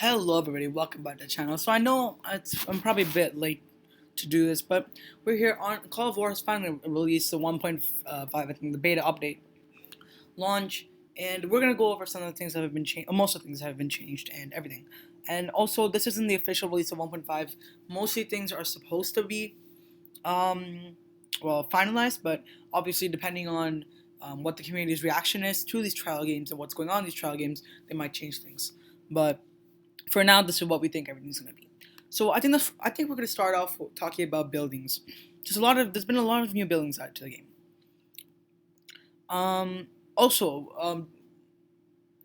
Hello everybody, welcome back to the channel. So I know I'm probably a bit late to do this, but we're here on Call of War has finally released the 1.5, I think the beta update launch, and we're gonna go over some of the things that have been changed, most of the things that have been changed and everything. And also, this isn't the official release of 1.5. Mostly things are supposed to be, um, finalized, but obviously depending on what the community's reaction is to these trial games and what's going on in these trial games, they might change things. But for now, this is what we think everything's gonna be. So I think we're gonna start off talking about buildings. There's been a lot of new buildings added to the game. Um, also,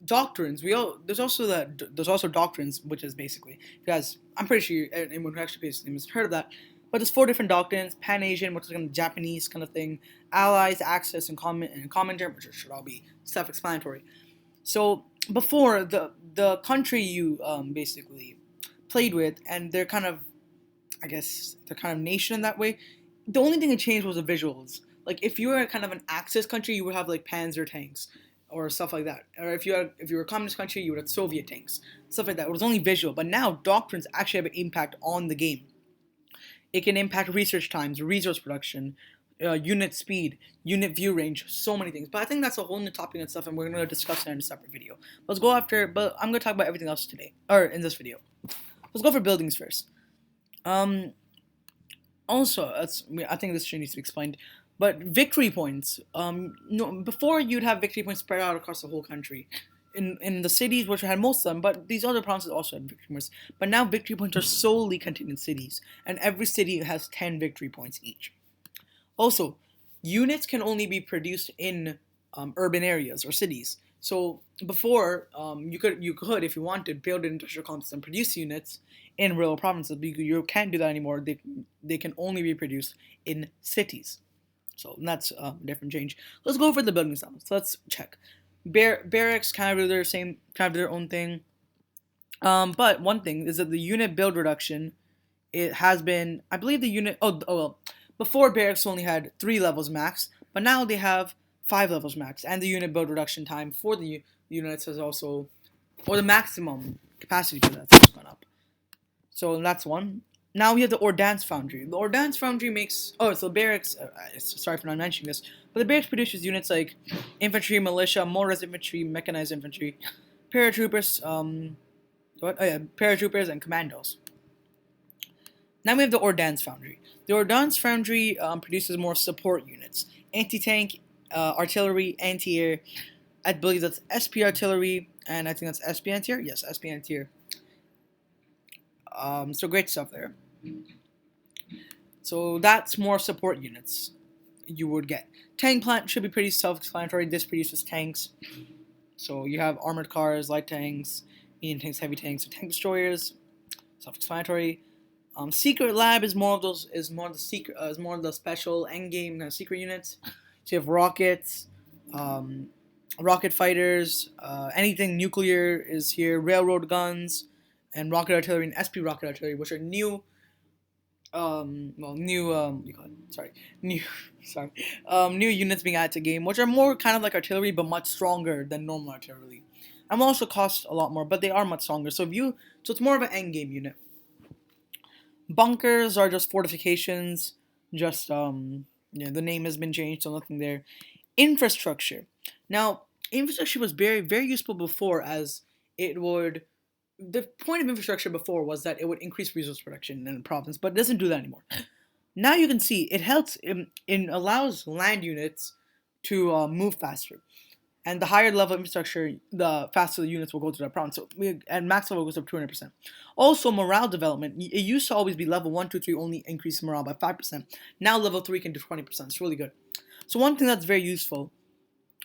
doctrines. There's also doctrines, which is basically, you guys. I'm pretty sure anyone who actually plays the game has heard of that. But there's four different doctrines: Pan Asian, which is kind of Japanese kind of thing; Allies, Axis, and Commenter, which should all be self-explanatory. So before the country you basically played with, and they're kind of, I guess they're kind of nation in that way. The only thing that changed was the visuals. Like if you were kind of an Axis country, you would have like Panzer tanks or stuff like that. Or if you were a communist country, you would have Soviet tanks, stuff like that. It was only visual, but now doctrines actually have an impact on the game. It can impact research times, resource production, unit speed, unit view range, so many things. But I think that's a whole new topic and stuff, and we're going to discuss it in a separate video. But I'm going to talk about everything else today, or in this video. Let's go for buildings first. Um, Also, I think this should need to be explained. But victory points. No, before you'd have victory points spread out across the whole country, in the cities which had most of them. But these other provinces also had victory points. But now victory points are solely contained in cities, and every city has 10 victory points each. Also, units can only be produced in urban areas or cities. So before, you could if you wanted build an industrial complex and produce units in rural provinces, but you can't do that anymore. They can only be produced in cities. So that's a different change. Let's go over the building styles. So let's check. Barracks kind of do their own thing. But one thing is that the unit build reduction, it has been, I believe the unit. Oh well. Before barracks only had 3 levels max, but now they have 5 levels max, and the unit build reduction time for the units has also, or the maximum capacity for that has gone up. So that's one. Now we have the Ordnance Foundry. The Ordnance Foundry makes. Oh, so barracks. Sorry for not mentioning this, but the barracks produces units like infantry, militia, motorized infantry, mechanized infantry, paratroopers. What? Oh yeah, paratroopers and commandos. Now we have the Ordnance Foundry. The Ordnance Foundry produces more support units: anti-tank, artillery, anti-air. I believe that's SP artillery, and I think that's SP anti-air. Yes, SP anti-air. So great stuff there. So that's more support units you would get. Tank plant should be pretty self-explanatory. This produces tanks. So you have armored cars, light tanks, medium tanks, heavy tanks, so tank destroyers. Self-explanatory. Secret lab is more of those is more of the special end game kind of secret units. So you have rockets, rocket fighters, anything nuclear is here. Railroad guns, and rocket artillery and SP rocket artillery, which are new. New, sorry, new units being added to game, which are more kind of like artillery, but much stronger than normal artillery, and will also cost a lot more, but they are much stronger. So it's more of an end game unit. Bunkers are just fortifications. Just the name has been changed, so nothing there. Infrastructure. Now, infrastructure was very very useful before, as it would. The point of infrastructure before was that it would increase resource production in a province, but it doesn't do that anymore. Now you can see it helps. It allows land units to move faster. And the higher level infrastructure, the faster the units will go to that province. So and max level goes up 200%. Also, morale development. It used to always be level 1, 2, 3 only increase morale by 5%. Now level 3 can do 20%. It's really good. So one thing that's very useful,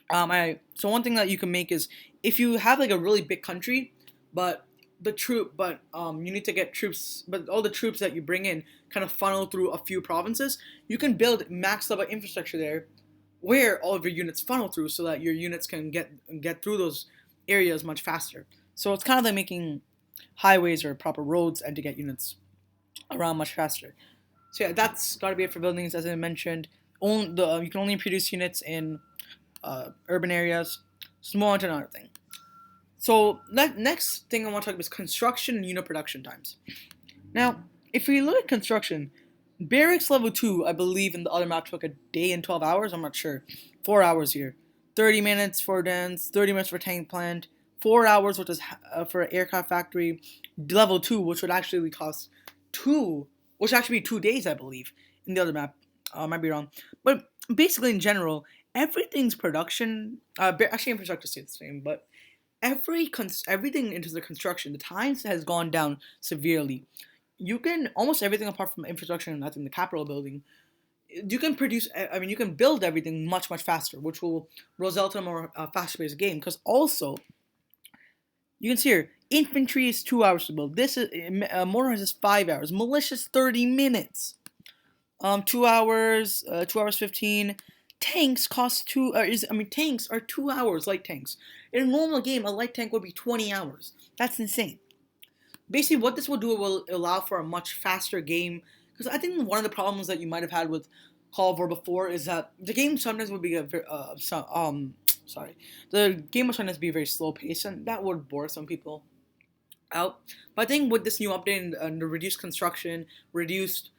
one thing that you can make is, if you have like a really big country, but you need to get troops, but all the troops that you bring in kind of funnel through a few provinces, you can build max level infrastructure there where all of your units funnel through, so that your units can get through those areas much faster. So it's kind of like making highways or proper roads, and to get units around much faster. So yeah, that's got to be it for buildings. As I mentioned, you can only produce units in urban areas. So move on to another thing. So next thing I want to talk about is construction and unit production times. Now, if we look at construction, Barracks level 2, I believe in the other map took a day and 12 hours, I'm not sure. 4 hours here. 30 minutes for dance, 30 minutes for tank plant, 4 hours which is for aircraft factory, level 2 which would actually cost 2, which would actually be 2 days I believe in the other map. I might be wrong. But basically in general, everything's production, actually infrastructure stays the same, but everything into the construction, the times has gone down severely. You can almost everything apart from infrastructure and I think the Capitol building. You can produce. I mean, you can build everything much faster, which will result in a more fast-paced game. Because also, you can see here, infantry is 2 hours to build. This is motorized is 5 hours. Militia is 30 minutes. 2 hours. 2 hours 15. Tanks cost two. Tanks are 2 hours. Light tanks. In a normal game, a light tank would be 20 hours. That's insane. Basically, what this will do, it will allow for a much faster game. Because I think one of the problems that you might have had with Call of War before is that the game sometimes would be the game would sometimes be very slow paced, and that would bore some people out. But I think with this new update and the reduced construction, reduced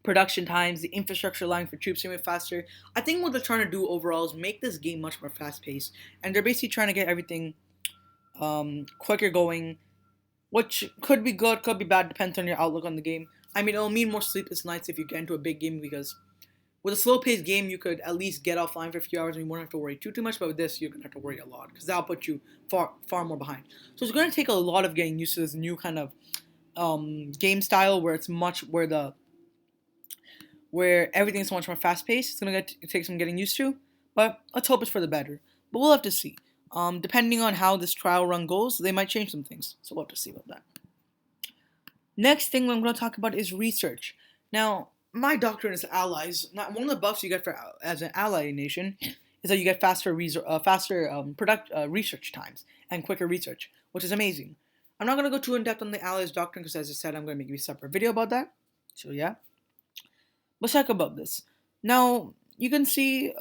production times, the infrastructure line for troops to move faster, I think what they're trying to do overall is make this game much more fast paced, and they're basically trying to get everything quicker going, which could be good, could be bad, depends on your outlook on the game. I mean, it'll mean more sleepless nights if you get into a big game because with a slow-paced game, you could at least get offline for a few hours and you won't have to worry too much. But with this, you're gonna have to worry a lot because that'll put you far more behind. So it's gonna take a lot of getting used to this new kind of game style where it's much where everything's so much more fast-paced. It's gonna take some getting used to, but let's hope it's for the better. But we'll have to see. Depending on how this trial run goes, they might change some things. So we'll have to see about that. Next thing I'm going to talk about is research. Now, my doctrine is allies. Now, one of the buffs you get for as an ally nation is that you get faster research times and quicker research, which is amazing. I'm not going to go too in depth on the allies doctrine because, as I said, I'm going to make a separate video about that. So yeah, let's talk about this. Now, you can see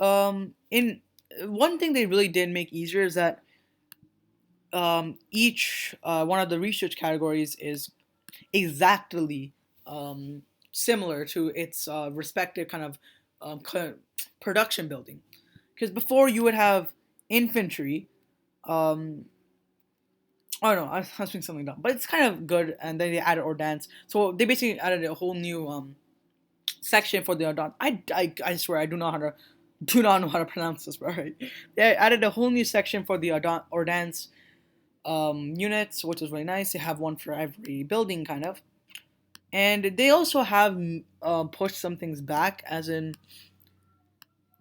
in one thing they really did make easier is that each one of the research categories is exactly similar to its respective kind of production building. Because before you would have infantry, I don't know, I was doing something dumb, but it's kind of good. And then they added ordnance, so they basically added a whole new section for the ordnance. I swear I do not know how to pronounce this right. They added a whole new section for the ordnance units, which is really nice. They have one for every building, kind of. And they also have pushed some things back, as in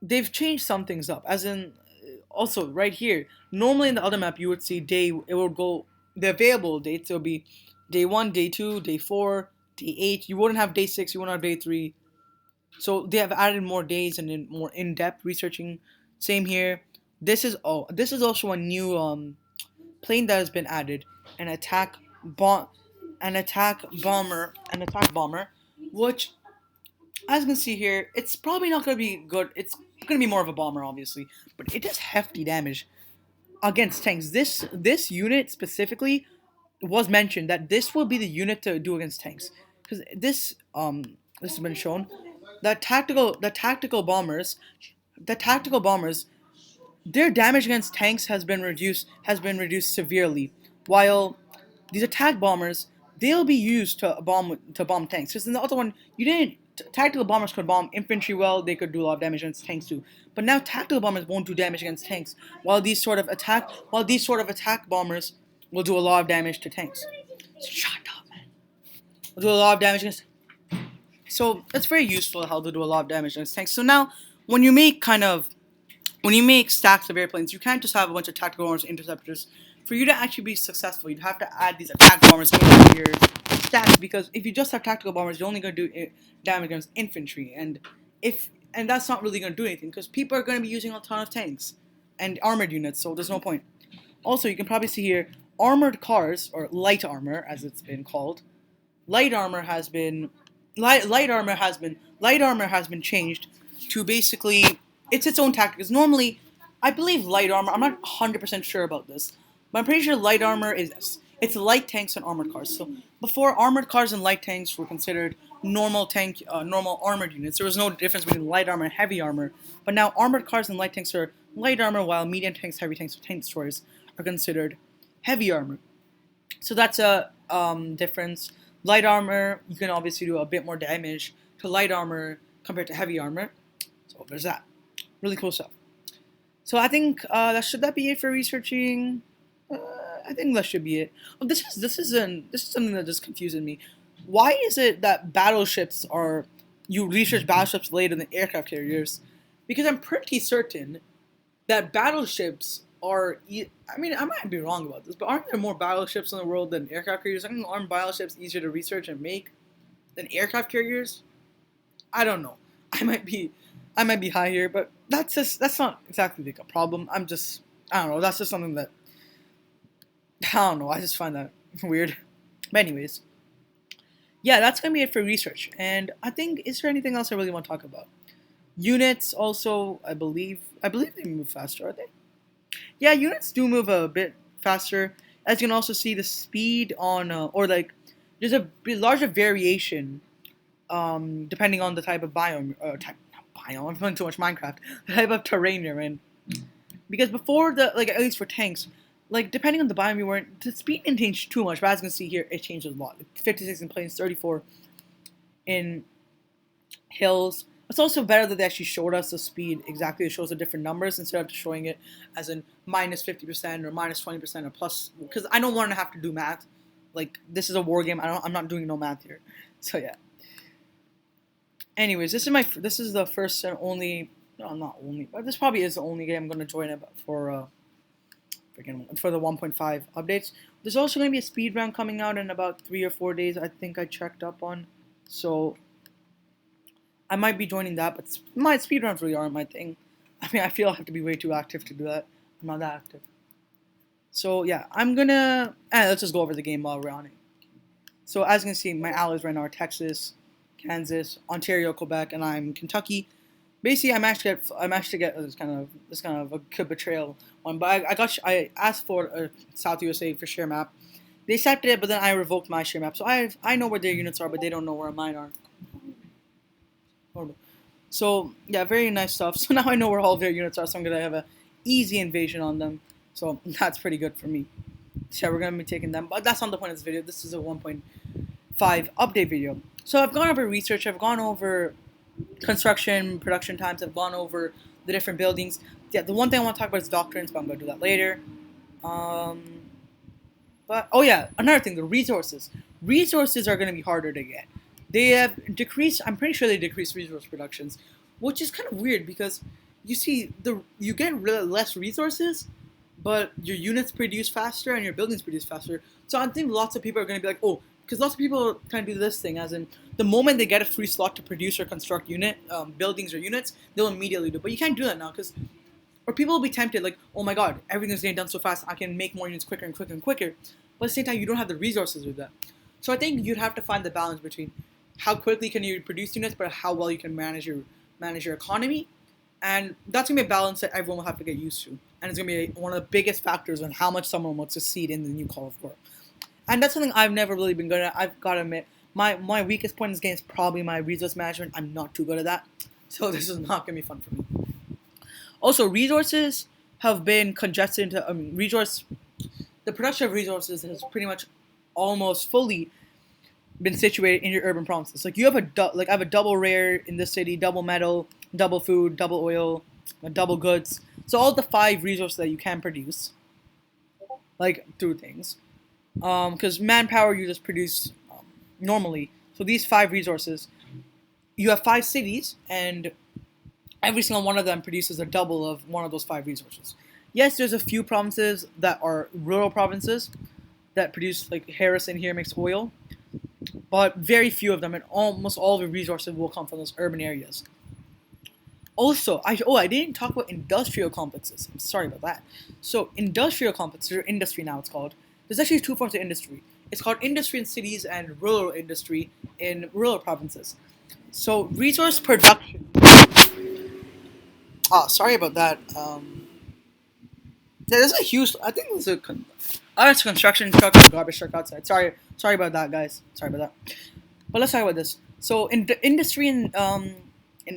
they've changed some things up. As in, also right here, normally in the other map you would see it would go the available dates. It would be day 1, day 2, day 4, day 8. You wouldn't have day 6. You wouldn't have day 3. So they have added more days and more in-depth researching. Same here. This is also a new plane that has been added, an attack bomber, which, as you can see here, it's probably not going to be good. It's going to be more of a bomber, obviously, but it does hefty damage against tanks. This unit specifically was mentioned that this will be the unit to do against tanks, because this has been shown that tactical bombers, their damage against tanks has been reduced severely, while these attack bombers, they'll be used to bomb tanks. Because in the other one, you didn't. Tactical bombers could bomb infantry well; they could do a lot of damage against tanks too. But now tactical bombers won't do damage against tanks, while these sort of attack bombers will do a lot of damage to tanks. Shut up, man. Will do a lot of damage against. So it's very useful how they do a lot of damage against tanks. So now, when you make stacks of airplanes, you can't just have a bunch of tactical bombers and interceptors. For you to actually be successful, you'd have to add these attack bombers into your stacks, because if you just have tactical bombers, you're only going to do damage against infantry, and that's not really going to do anything, because people are going to be using a ton of tanks and armored units, so there's no point. Also, you can probably see here, armored cars, or light armor as it's been called, light armor has been changed to basically, it's its own tactics. Normally, I believe light armor, I'm not 100% sure about this, But I'm pretty sure light armor is this. It's light tanks and armored cars. So before, armored cars and light tanks were considered normal armored units. There was no difference between light armor and heavy armor. But now armored cars and light tanks are light armor, while medium tanks, heavy tanks, tank destroyers are considered heavy armor. So that's a difference. Light armor, you can obviously do a bit more damage to light armor compared to heavy armor. So there's that. Really cool stuff. So I think should that be it for researching? Uh, I think that should be it. Oh, this is something that just confuses me. Why is it that battleships are you research battleships later than aircraft carriers? Because I'm pretty certain that battleships are. I mean, I might be wrong about this, but aren't there more battleships in the world than aircraft carriers? Aren't battleships easier to research and make than aircraft carriers? I don't know. I might be, I might be high here, but that's not exactly like a problem. I don't know. That's just something that I don't know. I just find that weird. But anyways, yeah, that's gonna be it for research. And I think is there anything else I really want to talk about? Units also, I believe they move faster, are they? Yeah, units do move a bit faster. As you can also see, the speed on or like there's a larger variation depending on the type of biome. I'm playing too much Minecraft. The type of terrain you're in. Because before the like at least for tanks, like depending on the biome you were in, the speed didn't change too much. But as you can see here, it changes a lot. Like 56 in plains, 34 in hills. It's also better that they actually showed us the speed exactly. It shows the different numbers instead of showing it as in minus 50% or minus 20% or plus. Because I don't want to have to do math. Like this is a war game. I'm not doing no math here. So yeah. Anyways, this is the first and only. No, not only, but this probably is the only game I'm gonna join it for for the 1.5 updates. There's also gonna be a speed round coming out in about 3 or 4 days. I think I checked up on, so I might be joining that. But my speed rounds really aren't my thing. I mean, I feel I have to be way too active to do that. I'm not that active. So yeah, I'm gonna. Let's just go over the game while we're on it. So as you can see, my allies right now are Texas, Kansas, Ontario, Quebec, and I'm Kentucky. Basically, I'm actually get this kind of a good betrayal one, but I asked for a South USA for share map. They accepted it, but then I revoked my share map. So I know where their units are, but they don't know where mine are. So yeah, very nice stuff. So now I know where all of their units are, so I'm gonna have a easy invasion on them. So that's pretty good for me. So yeah, we're gonna be taking them, but that's not the point of this video. This is a 1.5 update video. So I've gone over research. I've gone over construction, production times. I've gone over the different buildings. Yeah, the one thing I want to talk about is doctrines, but I'm going to do that later. Um, but, oh yeah, another thing, the resources. Resources are going to be harder to get. They have decreased, I'm pretty sure they decreased resource productions, which is kind of weird because you see, you get less resources, but your units produce faster and your buildings produce faster. So I think lots of people are going to be like, oh, because lots of people kind of do this thing, as in the moment they get a free slot to produce or construct buildings or units, they'll immediately do it. But you can't do that now because, or people will be tempted like, oh my god, everything's getting done so fast, I can make more units quicker and quicker and quicker. But at the same time, you don't have the resources with that. So I think you'd have to find the balance between how quickly can you produce units, but how well you can manage your economy, and that's gonna be a balance that everyone will have to get used to, and it's gonna be one of the biggest factors on how much someone will succeed in the new Call of War. And that's something I've never really been good at. I've got to admit, my weakest point in this game is probably my resource management. I'm not too good at that, so this is not gonna be fun for me. Also, resources have been congested into the production of resources has pretty much almost fully been situated in your urban provinces. Like you have I have a double rare in this city, double metal, double food, double oil, double goods. So all the 5 resources that you can produce, like through things, because manpower you just produce normally. So these 5 resources, you have 5 cities, and every single one of them produces a double of one of those 5 resources. Yes, there's a few provinces that are rural provinces that produce, like Harrison here makes oil, but very few of them, and almost all of the resources will come from those urban areas. Also, I didn't talk about industrial complexes. I'm sorry about that. So industrial complexes, or industry now it's called. There's actually 2 forms of industry. It's called industry in cities and rural industry in rural provinces. So resource production. Oh, sorry about that. Yeah, there's a huge. I think there's a. It's a construction truck and a garbage truck outside. Sorry about that, guys. Sorry about that. But let's talk about this. So, in the industry in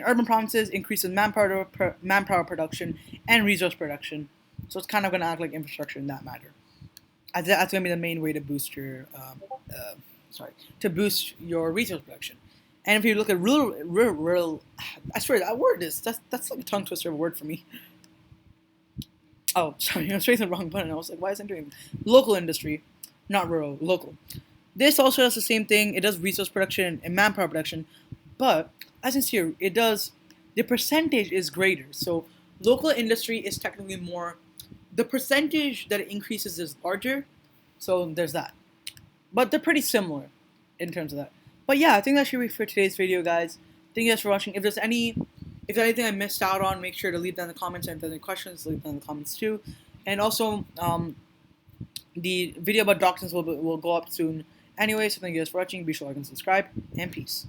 urban provinces increases manpower production and resource production. So it's kind of going to act like infrastructure in that matter. That's going to be the main way to boost your to boost your resource production. And if you look at rural, I swear that word is that's like a tongue twister of a word for me. Oh, sorry, I was pressing the wrong button. I was like, why is it doing local industry, not rural, local? This also does the same thing. It does resource production and manpower production, but as you see here, it does the percentage is greater. So local industry is technically more. The percentage that it increases is larger. So there's that. But they're pretty similar in terms of that. But yeah, I think that should be for today's video, guys. Thank you guys for watching. If there's anything I missed out on, make sure to leave that in the comments. And if there's any questions, leave them in the comments too. And also, the video about doctrines will go up soon. Anyway, so thank you guys for watching. Be sure to like and subscribe. And peace.